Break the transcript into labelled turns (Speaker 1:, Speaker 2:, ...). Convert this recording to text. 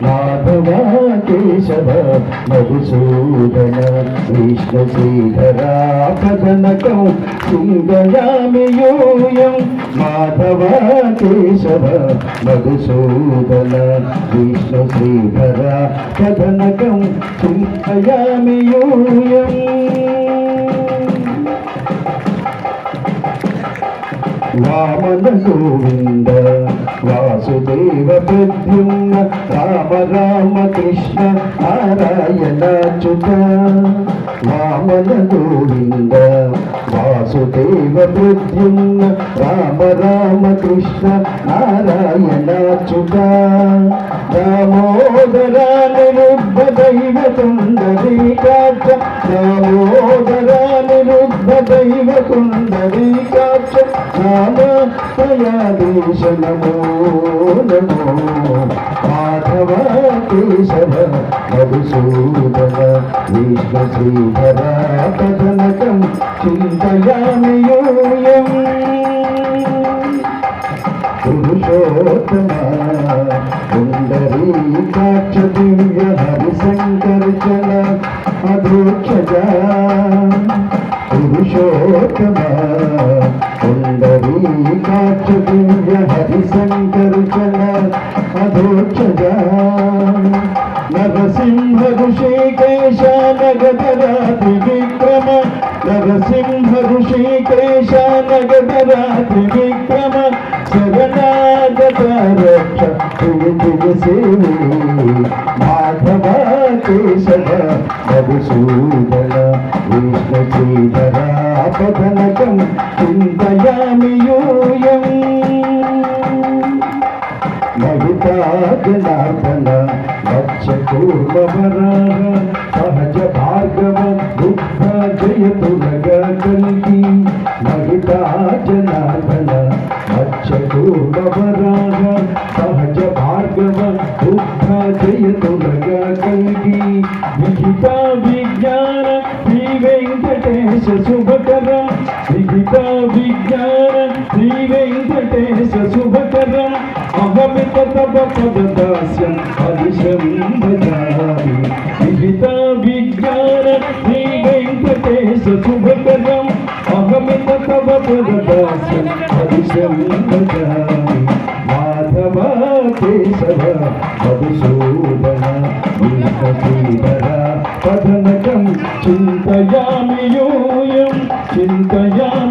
Speaker 1: మాధవ కేశవ మధుసూదన విష్ణు శ్రీధరా పదనకం సింగయామి యూయం మాధవ కేశవ మధుసూదన విష్ణు శ్రీధరా పదనకం సింగయామి యూయం వామన గోవింద వాసుదేవ ప్రద్యుమ్న రామ రామ కృష్ణ నారాయణాచ్యుత వామన గోవింద వాసుదేవ ప్రద్యుమ్న రామ రామ కృష్ణ నారాయణాచ్యుత దామోదర నిరుద్ధ దైవ కుండరీకాక్ష దామోదర నిరుద్ధ దైవ కుండరీకాక్ష నామయాదేశ నమో నమో మాధవ కేశవ మధుసూదన విష్ణు శ్రీధర పదనకం చింతయామి యూయం పురుషోత్తమ పుండరీకాక్ష దివ్య హరిశంకర్జన అధోక్షజ పురుషోత్తమ పుండరీకాక్ష దివ్య హరిశంకర్జన అధోక్షజ నరసింహ ఋషికేశ నగధరాతి విక్రమ నరసింహ ఋషికేశ నగధరాతి విక్రమ శరణాగత రక్ష సేవి మాధవ కేశవ మధుసూదన విష్ణు శ్రీధర పదనకం చింతయామి యూయం మహితాజనార్దన మత్స్యకూర్మవరాహ సహజ భార్గవ బుద్ధ జయతులగ కల్కి మహితాజనార్దన మత్స్యకూర్మవరాహ సహజ భార్గవ బుద్ధ జయతులగ కల్కి విహిత విజ్ఞాన శ్రీ వెంకటేశ శుభకర విహిత విజ్ఞాన శ్రీ వెంకటేశ శుభకర అహమిత తప పదదాస్యం హరిశం భజామి విహిత విజ్ఞాన శ్రీ వెంకటేశ శుభకరం అహమిత తప పదదాస్యం హరిశం భజామి మాధవ కేశవ మధుసూదన విష్ణు శ్రీధర పదనకం చింతయామి యూయం చింతయామి